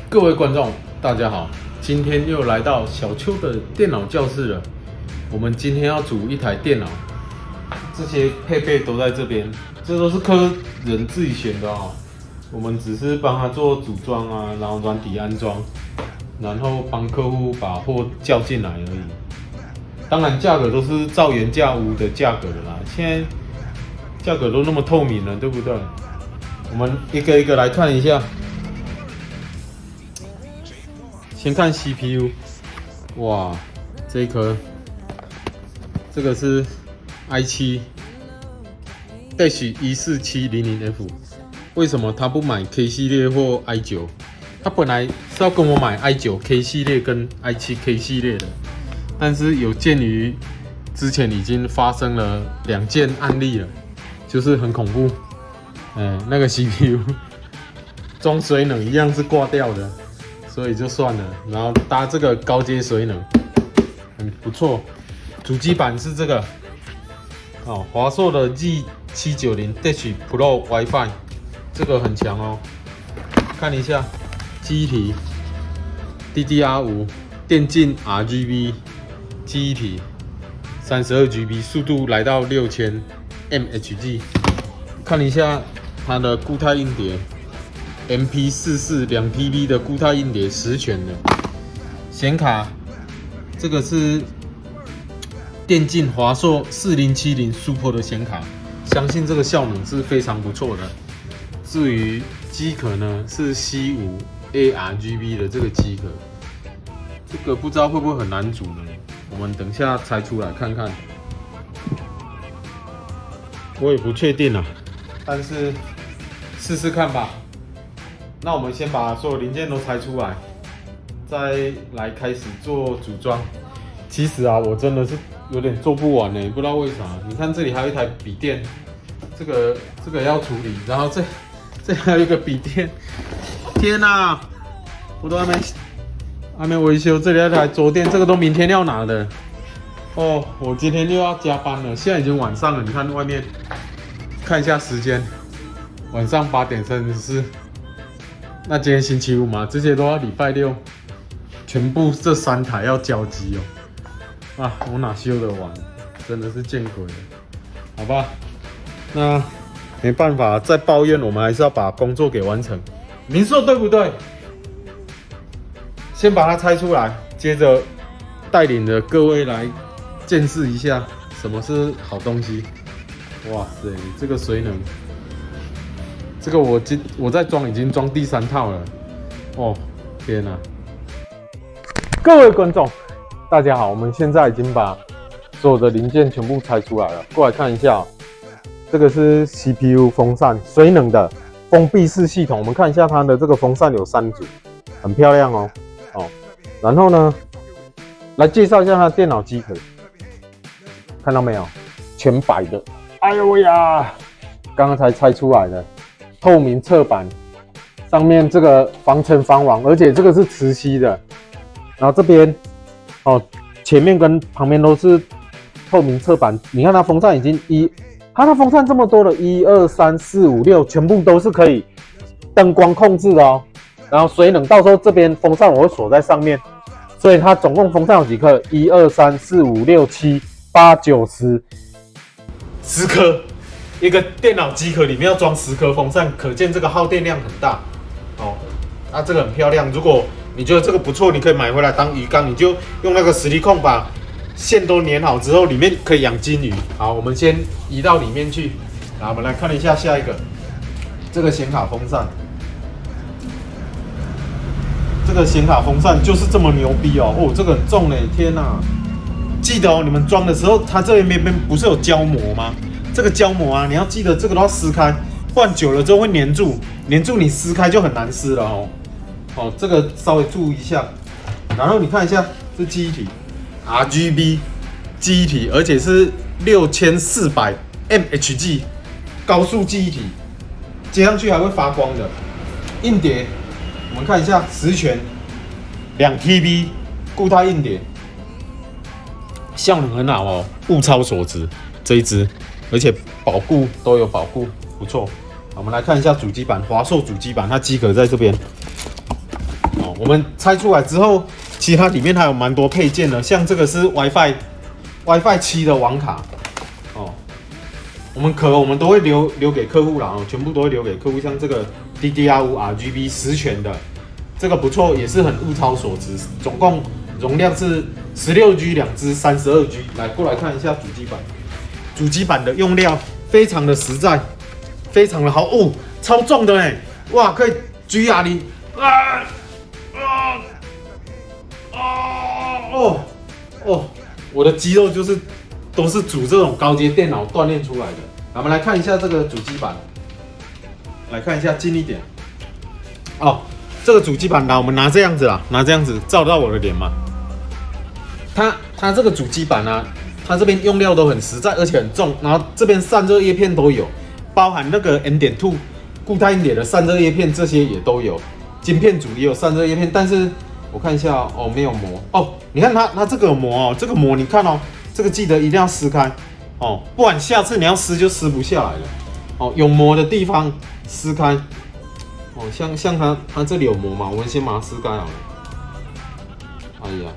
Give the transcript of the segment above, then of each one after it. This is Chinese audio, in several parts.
各位观众，大家好，今天又来到小邱的电脑教室了。我们今天要组一台电脑，这些配备都在这边，这都是客人自己选的哦。我们只是帮他做组装啊，然后软体安装，然后帮客户把货叫进来而已。当然，价格都是照原价屋的价格的啦。现在价格都那么透明了，对不对？我们一个一个来看一下。先看 CPU， 哇，这一颗，这个是 i7-14700F， 为什么他不买 K 系列或 i9？ 他本来是要跟我买 i9K 系列跟 i7K 系列的，但是有鉴于之前已经发生了2件案例了，就是很恐怖，那个 CPU 装水冷一样是挂掉的。所以就算了，然后搭这个高阶水冷，很不错。主机板是这个，华硕的 G790 Pro WiFi， 这个很强哦。看一下，记忆体 DDR5 电竞 RGB 记忆体，32GB， 速度来到6000 mHz。看一下它的固态硬碟。MP44 2TB 的固态硬碟10拳的显卡，这个是电竞华硕4070 Super 的显卡，相信这个效能是非常不错的。至于机壳呢，是 C5 ARGB 的这个机壳，这个不知道会不会很难组呢？我们等一下拆出来看看，我也不确定啊，但是试试看吧。那我们先把所有零件都拆出来，再来开始做组装。其实啊，我真的是有点做不完呢，不知道为啥。你看这里还有一台笔电，这个要处理，然后这还有一个笔电，天哪，我都还没维修。这里还有一台桌垫，这个都明天要拿的。哦，我今天又要加班了，现在已经晚上了。你看外面，看一下时间，晚上8点34。那今天星期五嘛，这些都要礼拜六，全部这3台要交机哦。啊，我哪修得完？真的是见鬼了，好吧？那没办法，再抱怨我们还是要把工作给完成。您说对不对？先把它拆出来，接着带领着各位来见识一下什么是好东西。哇塞，这个水冷。这个我在装，已经装第3套了。哦，天哪！各位观众，大家好，我们现在已经把所有的零件全部拆出来了。过来看一下，这个是 CPU 风扇，水冷的封闭式系统。我们看一下它的这个风扇有3组，很漂亮哦。然后呢，来介绍一下它的电脑机壳，看到没有？全白的。哎呦呀，刚刚才拆出来的。透明侧板，上面这个防尘防网，而且这个是磁吸的。然后这边前面跟旁边都是透明侧板。你看它风扇已经它的风扇这么多了，1、2、3、4、5、6，全部都是可以灯光控制的哦。然后水冷，到时候这边风扇我会锁在上面，所以它总共风扇有几颗？1、2、3、4、5、6、7、8、9、10颗。一个电脑机壳里面要装10颗风扇，可见这个耗电量很大哦。那这个很漂亮，如果你觉得这个不错，你可以买回来当鱼缸，你就用那个实力控把线都粘好之后，里面可以养金鱼。好，我们先移到里面去。然后我们来看一下下一个，这个显卡风扇。这个显卡风扇就是这么牛逼哦！哦，这个很重嘞，天哪！记得哦，你们装的时候，它这边不是有胶膜吗？这个胶膜啊，你要记得这个都要撕开，不然久了之后会粘住，你撕开就很难撕了哦。哦，这个稍微注意一下。然后你看一下这记忆体 ，RGB 记忆体，而且是6400 mHz 高速记忆体，接上去还会发光的。硬碟，我们看一下10拳2TB 固态硬碟，效能很好哦，物超所值这一支。而且保固都有保固，不错。我们来看一下主机板，华硕主机板，它机壳在这边。我们拆出来之后，其实它里面还有蛮多配件的，像这个是 WiFi 7的网卡哦。我们都会留给客户啦哦，全部都会留给客户。像这个 DDR5 RGB 10全的，这个不错，也是很物超所值。总共容量是16G 2支，32G。来，过来看一下主机板。主机板的用料非常的实在，非常的好哦，超重的哎，哇，可以举哑铃我的肌肉都是组这种高阶电脑锻炼出来的。我们来看一下这个主机板，来看一下近一点。哦，这个主机板，我们拿这样子啦，拿这样子照到我的脸嘛。它这个主机板啊，它这边用料都很实在，而且很重，然后这边散热叶片都有，包含那个 M.2 固态硬碟的散热叶片，这些也都有。晶片组也有散热叶片，但是我看一下哦，没有膜哦。你看它这个有膜哦，这个膜你看哦，这个记得一定要撕开哦，不然下次你要撕就撕不下来了哦。有膜的地方撕开哦，像它这里有膜嘛，我们先把它撕开好了。哎呀，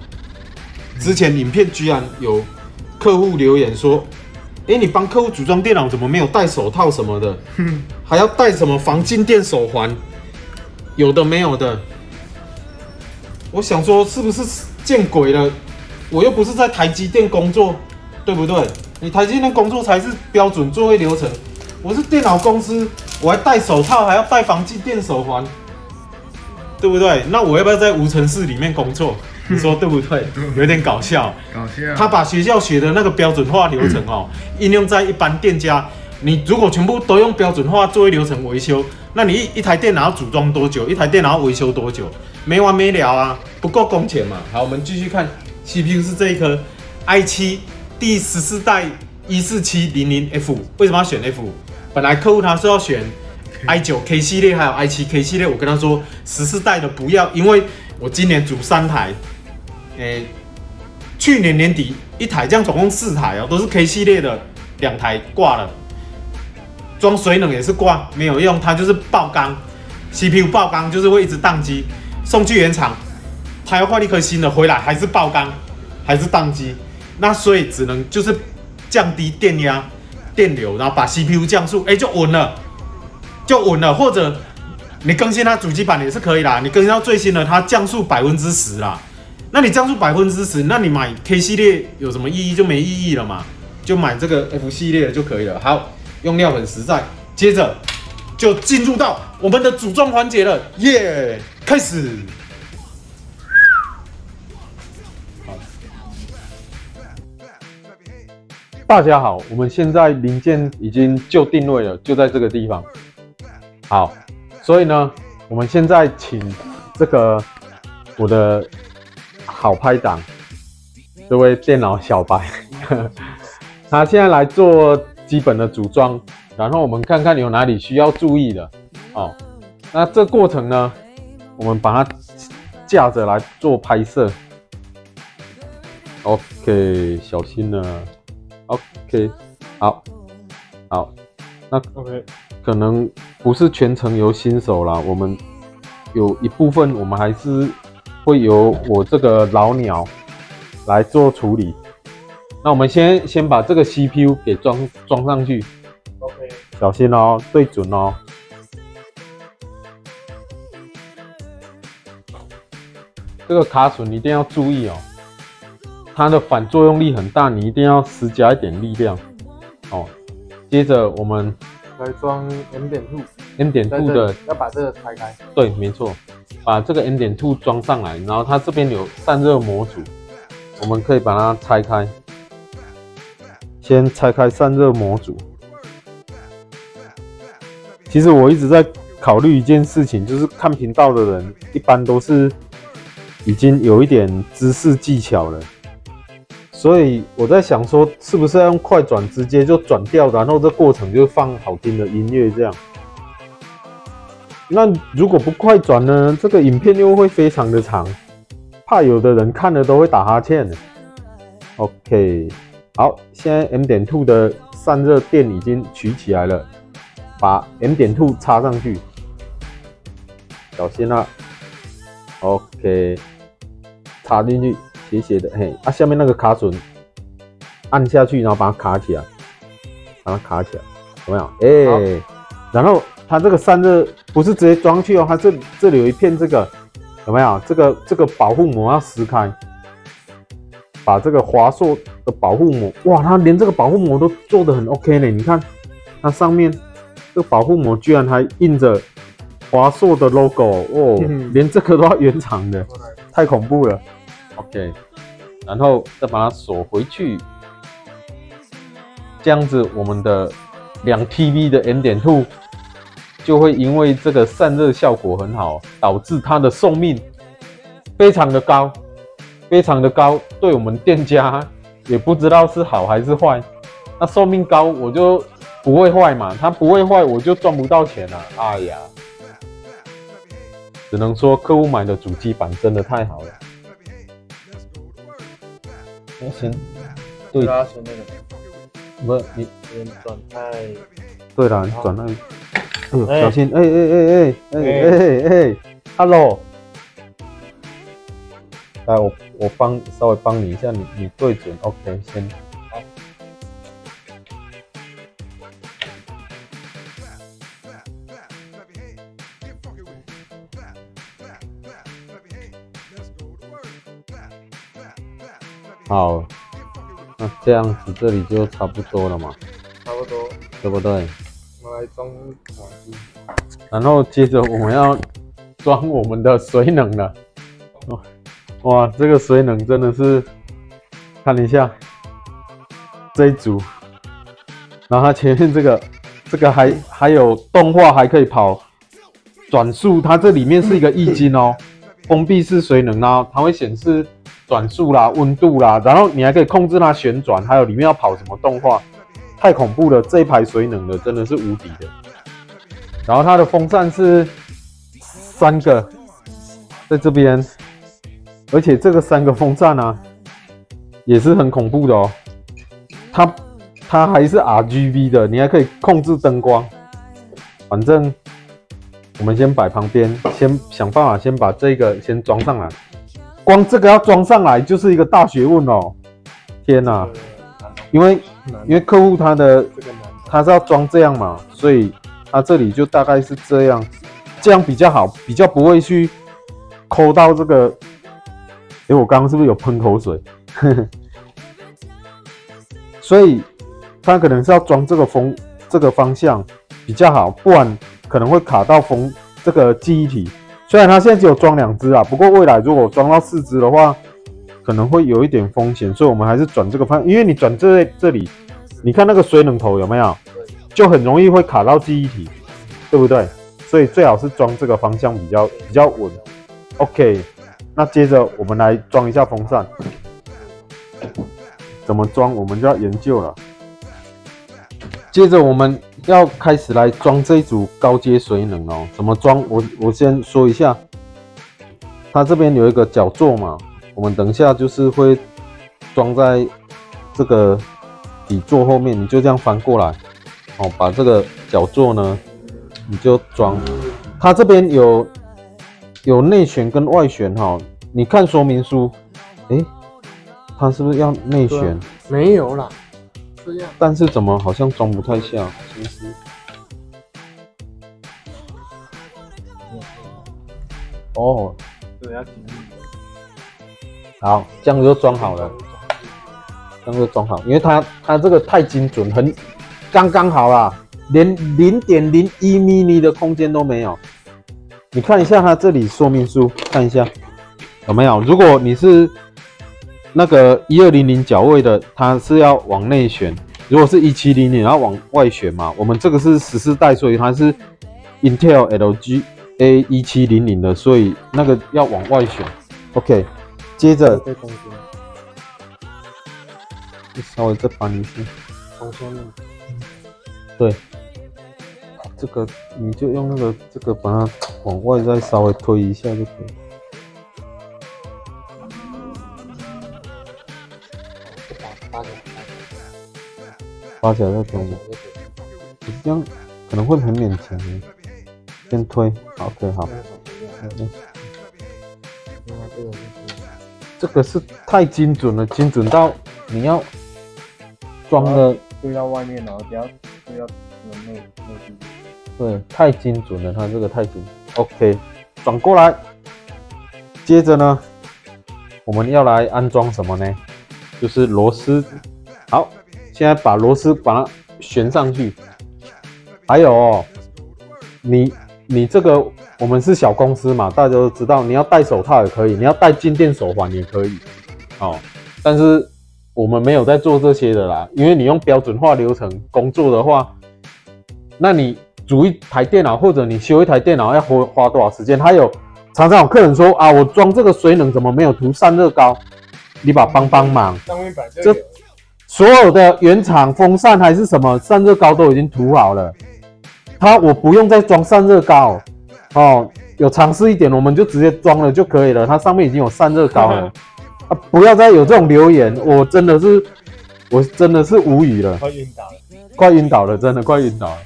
之前影片居然有客户留言说，你帮客户组装电脑怎么没有戴手套什么的，还要戴什么防静电手环，有的没有的。我想说是不是见鬼了？我又不是在台积电工作，对不对？你台积电工作才是标准作业流程，我是电脑公司，我还戴手套，还要戴防静电手环，对不对？那我要不要在无尘室里面工作？你说对不对？有点搞笑。搞笑。他把学校学的那个标准化流程哦，应用在一般店家。你如果全部都用标准化作业流程维修，那你一台电脑要组装多久？一台电脑要维修多久？没完没了啊，不够工钱嘛。好，我们继续看 CPU 是这一颗 i7 第14代14700F， 为什么要选 F？ 本来客户他是要选 i9K 系列还有 i7K 系列，我跟他说14代的不要，因为我今年组3台，去年年底1台，这样总共4台哦，都是 K 系列的，2台挂了。装水冷也是挂，没有用，它就是爆缸 ，CPU 爆缸就是会一直宕机，送去原厂，他要换一颗新的回来还是爆缸，还是宕机，那所以只能就是降低电压、电流，然后把 CPU 降速，就稳了，或者你更新它主机板也是可以啦，你更新到最新的，它降速10%啦，那你降速10%，那你买 K 系列有什么意义？就没意义了嘛，就买这个 F 系列的就可以了。好。用料很实在，接着就进入到我们的组装环节了，耶！开始。好，大家好，我们现在零件已经就定位了，就在这个地方。好，所以呢，我们现在请这个我的好拍档，这位电脑小白，他现在来做基本的组装，然后我们看看有哪里需要注意的哦。那这过程呢，我们把它架着来做拍摄。OK， 小心了。OK， 好，那 OK， 可能不是全程由新手啦，我们有一部分我们还是会由我这个老鸟来做处理。那我们先把这个 CPU 给装上去 ，OK， 小心哦，对准哦。这个卡榫一定要注意哦，它的反作用力很大，你一定要施加一点力量哦。接着我们来装 M.2 的，要把这个拆开。对，没错，把这个 M.2 装上来，然后它这边有散热模组，我们可以把它拆开。先拆开散热模组。其实我一直在考虑一件事情，就是看频道的人一般都是已经有一点知识技巧了，所以我在想说，是不是要用快转直接就转掉，然后这过程就放好听的音乐这样。那如果不快转呢，这个影片又会非常的长，怕有的人看了都会打哈欠。OK。好，现在 M.2 的散热垫已经取起来了，把 M.2 插上去，小心啦。OK， 插进去斜斜的，嘿，啊，下面那个卡榫按下去，然后把它卡起来，把它卡起来，有没有？哎，然后它这个散热不是直接装去哦，它这里有一片这个，有没有？这个保护膜要撕开，把这个华硕的保护膜，哇，它连这个保护膜都做得很 OK 呢。你看它上面这个保护膜居然还印着华硕的 logo 哦，连这个都要原厂的，太恐怖了。OK， 然后再把它锁回去，这样子我们的2TB 的 M.2 就会因为这个散热效果很好，导致它的寿命非常的高，非常的高，对我们店家也不知道是好还是坏。那寿命高我就不会坏嘛，它不会坏我就赚不到钱了。哎呀，只能说客户买的主机板真的太好了。我先对，他先那个，不是你先转太，对了，你转那里，哎呦，小心，哎 ，Hello， 来我稍微帮你一下，你对准 ，OK， 先。好，那这样子这里就差不多了嘛，差不多，对不对？我们来装瓦机，然后接着我们要装我们的水冷了。哇，这个水冷真的是，看一下这一组，然后它前面这个还有动画，还可以跑转速，它这里面是一个液晶哦，封闭式水冷哦，它会显示转速啦、温度啦，然后你还可以控制它旋转，还有里面要跑什么动画，太恐怖了！这一排水冷的真的是无敌的。然后它的风扇是3个，在这边，而且这个3个风扇啊，也是很恐怖的哦。它还是 RGB 的，你还可以控制灯光。反正我们先摆旁边，先想办法先把这个先装上来。光这个要装上来就是一个大学问哦！天哪，因为客户他是要装这样嘛，所以他这里就大概是这样比较好，比较不会去抠到这个。我刚刚是不是有喷口水？所以他可能是要装这个方向比较好，不然可能会卡到这个记忆体。虽然它现在只有装2只啊，不过未来如果装到4只的话，可能会有一点风险，所以我们还是转这个方向，因为你转这里，你看那个水冷头有没有，就很容易会卡到记忆体，对不对？所以最好是装这个方向比较稳。OK， 那接着我们来装一下风扇，怎么装我们就要研究了。接着我们要开始来装这一组高阶水冷哦，怎么装？我先说一下，它这边有一个脚座嘛，我们等一下就是会装在这个底座后面，你就这样翻过来，哦，把这个脚座呢，你就装。它这边有内旋跟外旋哈，你看说明书，它是不是要内旋？没有啦。这样，但是怎么好像装不太下？其实，哦，对，要紧密。好，这样就装好了，这样就装好，因为它这个太精准，刚刚好啦，连0.01 mm 的空间都没有。你看一下它这里说明书，看一下有没有？如果你是那个1200脚位的，它是要往内旋；如果是1700，你要往外旋嘛。我们这个是14代，所以它是 Intel LGA 1700的，所以那个要往外旋。OK， 接着稍微再搬一下，从下面，对，这个你就用那个这个把它往外再稍微推一下就可以。拔起来再推，这样可能会很勉强。先推 ，OK， 好。另外这个就是这个是太精准了，精准到你要装的，对到外面，然后不要对到内部。对，太精准了，它这个太精准。OK， 转过来，接着呢，我们要来安装什么呢？就是螺丝。好，现在把螺丝把它旋上去。还有哦，你这个我们是小公司嘛，大家都知道，你要戴手套也可以，你要戴静电手环也可以，哦。但是我们没有在做这些的啦，因为你用标准化流程工作的话，那你组一台电脑或者你修一台电脑要花多少时间？还有常常有客人说啊，我装这个水冷怎么没有涂散热膏？你帮忙，上面本来就有。所有的原厂风扇还是什么散热膏都已经涂好了。我不用再装散热膏哦，有尝试一点，我们就直接装了就可以了。它上面已经有散热膏了啊！不要再有这种留言，我真的是无语了，快晕倒了，真的快晕倒了。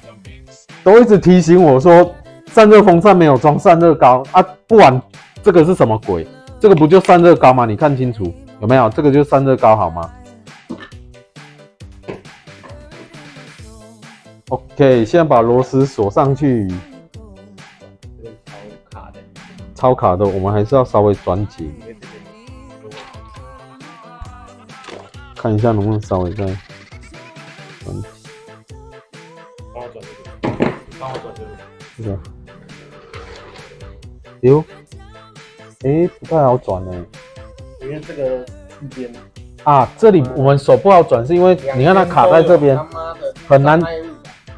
都一直提醒我说散热风扇没有装散热膏啊，不然这个是什么鬼？这个不就散热膏吗？你看清楚有没有？这个就是散热膏好吗？OK， 现在把螺丝锁上去。超卡的，我们还是要稍微转紧，看一下能不能稍微再转紧。帮我转这个，帮我转这个。这个，哟，不太好转呢。因为这个一边啊，这里我们手不好转，是因为你看它卡在这边，很难。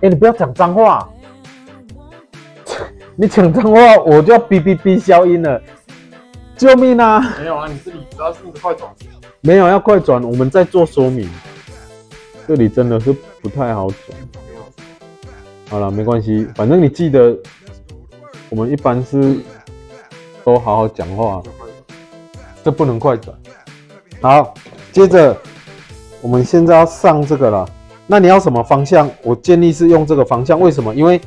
你不要讲脏话，你讲脏话我就要哔哔哔消音了，救命啊！没有啊，你这里主要是快转，没有要快转，我们在做说明，这里真的是不太好转。好了，没关系，反正你记得，我们一般是都好好讲话，这不能快转。好，接着我们现在要上这个了。那你要什么方向？我建议是用这个方向，为什么？因为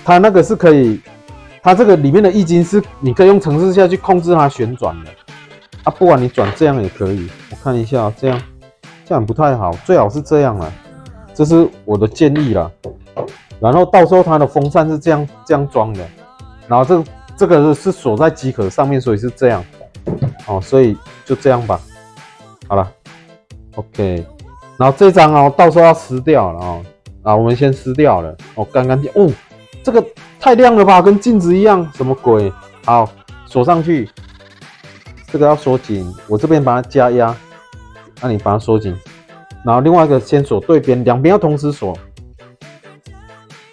它那个是可以，它这个里面的液晶是你可以用程式下去控制它旋转的啊，不管你转这样也可以。我看一下，这样不太好，最好是这样啦，这是我的建议啦。然后到时候它的风扇是这样装的，然后这个是锁在机壳上面，所以是这样哦，所以就这样吧。好了 ，OK。然后这张哦，到时候要撕掉了哦。啊，我们先撕掉了哦，干净哦。这个太亮了吧，跟镜子一样，什么鬼？好，锁上去。这个要锁紧，我这边把它加压，那你把它锁紧。然后另外一个先锁对边，两边要同时锁。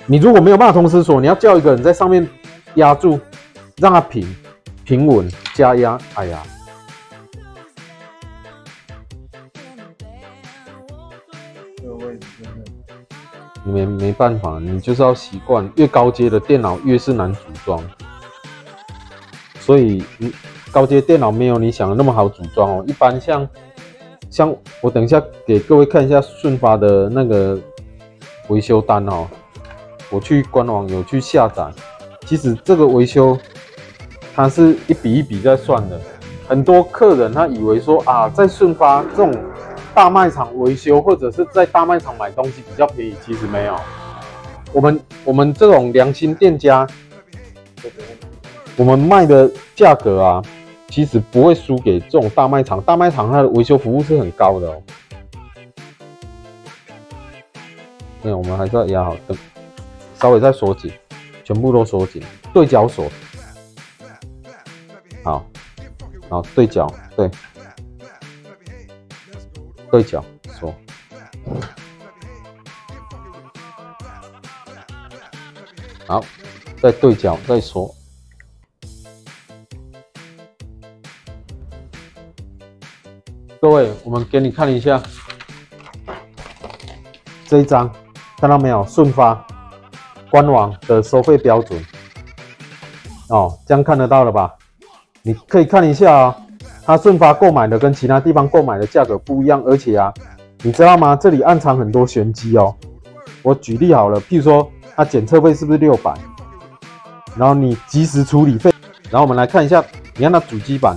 你如果没有办法同时锁，你要叫一个人在上面压住，让它平稳加压。哎呀。你没办法，你就是要习惯，越高阶的电脑越是难组装，所以高阶电脑没有你想的那么好组装哦。一般像我等一下给各位看一下顺发的那个维修单哦，我去官网有去下载，其实这个维修它是一笔一笔在算的，很多客人他以为说啊，在顺发这种大卖场维修或者是在大卖场买东西比较便宜，其实没有。我们这种良心店家，我们卖的价格啊，其实不会输给这种大卖场。大卖场它的维修服务是很高的哦。没有，我们还是要压好，等稍微再锁紧，全部都锁紧，对角锁。好，对角，对。对角锁，好，再对角再锁。各位，我们给你看一下这一张，看到没有？顺发官网的收费标准哦，这样看得到了吧？你可以看一下啊。它顺发购买的跟其他地方购买的价格不一样，而且啊，你知道吗？这里暗藏很多玄机哦。我举例好了，譬如说它检测费是不是600，然后你及时处理费，然后我们来看一下你看它主机板，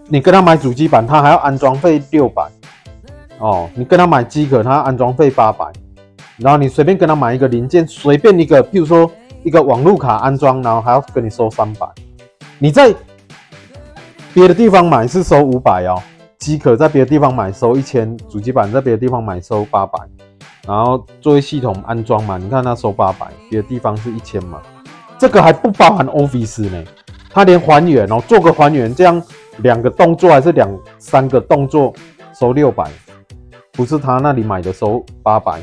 你跟他买主机板，他还要安装费600哦。你跟他买机壳，他要安装费800，然后你随便跟他买一个零件，随便一个，譬如说一个网路卡安装，然后还要跟你收300。你在别的地方买是收500哦，机壳在别的地方买收1000，主机板在别的地方买收800，然后作为系统安装嘛，你看它收800，别的地方是1000嘛，这个还不包含 Office 呢，它连还原哦，做个还原，这样2个动作还是3个动作收600，不是他那里买的收800，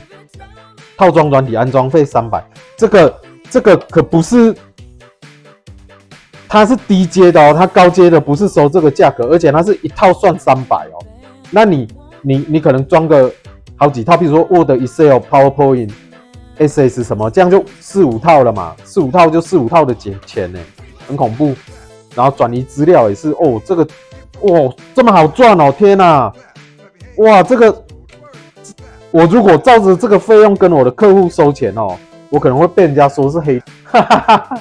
套装软体安装费300，这个可不是。它是低阶的哦，它高阶的不是收这个价格，而且它是一套算300哦。那你可能装个好几套，比如说 Word、Excel、PowerPoint、SS 什么，这样就4、5套了嘛，4、5套就4、5套的钱呢，很恐怖。然后转移资料也是哦，这个哦这么好赚哦，天哪！哇，这个我如果照着这个费用跟我的客户收钱哦，我可能会被人家说是黑，哈哈哈。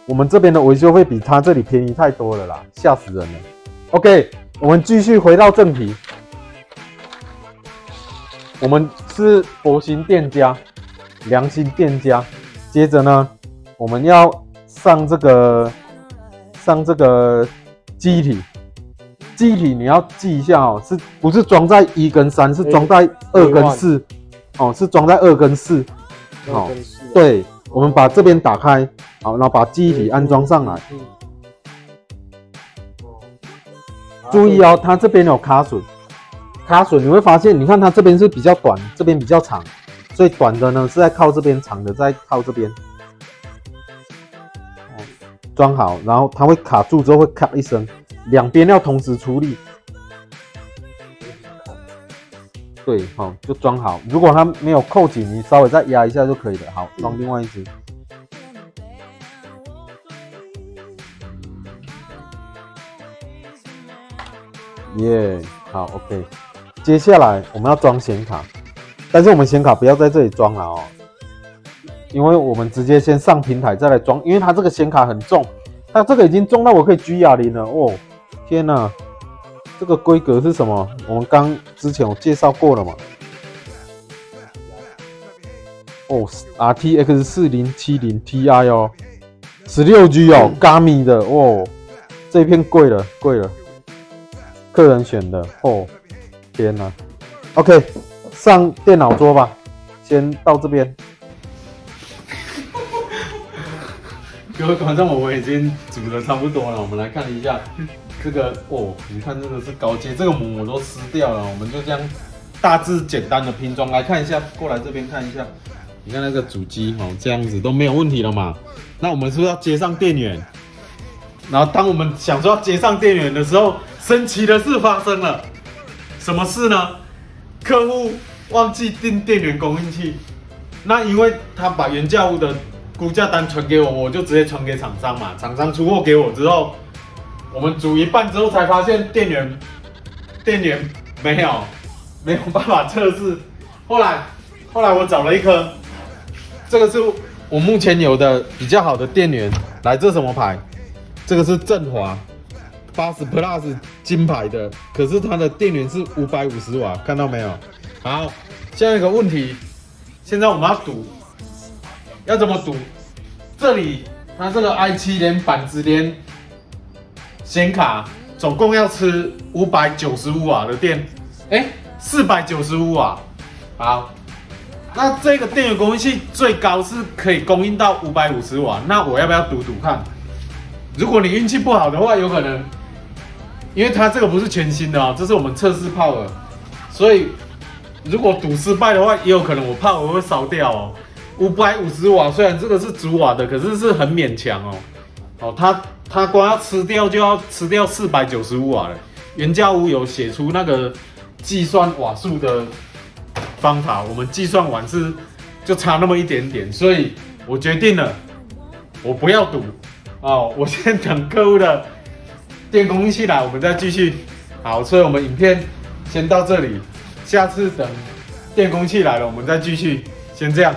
我们这边的维修费比他这里便宜太多了啦，吓死人了。OK， 我们继续回到正题。我们是佛心店家、良心店家。接着呢，我们要上这个记忆体。记忆体你要记一下哦，是不是装在1跟3？是装在2跟4。哦，是装在2跟4。哦，对。我们把这边打开，好，然后把记忆体安装上来。注意哦，它这边有卡榫，你会发现，你看它这边是比较短，这边比较长，所以短的呢是在靠这边，长的在靠这边。装好，然后它会卡住之后会咔一声，两边要同时处理。对，好，就装好。如果它没有扣紧，你稍微再压一下就可以了。好，装另外一只。耶，好 ，OK。接下来我们要装显卡，但是我们显卡不要在这里装了哦，因为我们直接先上平台再来装，因为它这个显卡很重，它这个已经重到我可以GR0了哦，天哪！这个规格是什么？我们之前有介绍过了嘛？哦 ，RTX 4070 Ti 哦，16G 哦 ，Gami 的哦，这一片贵了，客人选的哦，天哪 ！OK， 上电脑桌吧，先到这边。各位观众，我们已经煮的差不多了，我们来看一下。这个哦，你看这个是高阶，这个膜我都撕掉了，我们就这样大致简单的拼装来看一下，过来这边看一下，你看那个主机哦，这样子都没有问题了嘛？那我们是不是要接上电源？然后当我们想说要接上电源的时候，神奇的事发生了，什么事呢？客户忘记订电源供应器，那因为他把原价物的估价单传给我，我就直接传给厂商嘛，厂商出货给我之后。我们煮一半之后才发现电源没有办法测试。后来我找了一颗，这个是我目前有的比较好的电源。来，这什么牌？这个是振华80 Plus 金牌的，可是它的电源是550瓦，看到没有？好，现在有个问题，现在我们要赌，要怎么赌？这里它这个 i7 连板子连显卡总共要吃595瓦的电，495瓦。好，那这个电源供应器最高是可以供应到550瓦，那我要不要赌赌看？如果你运气不好的话，有可能，因为它这个不是全新的哦，这是我们测试泡的，所以如果赌失败的话，也有可能我泡我会烧掉哦。550瓦虽然这个是主瓦的，可是是很勉强哦。哦，它光要吃掉就要吃掉495瓦了。原价屋有写出那个计算瓦数的方法，我们计算完就差那么一点点，所以我决定了，我不要赌哦，我先等客户的电供应器来，我们再继续。好，所以我们影片先到这里，下次等电供应器来了，我们再继续。先这样。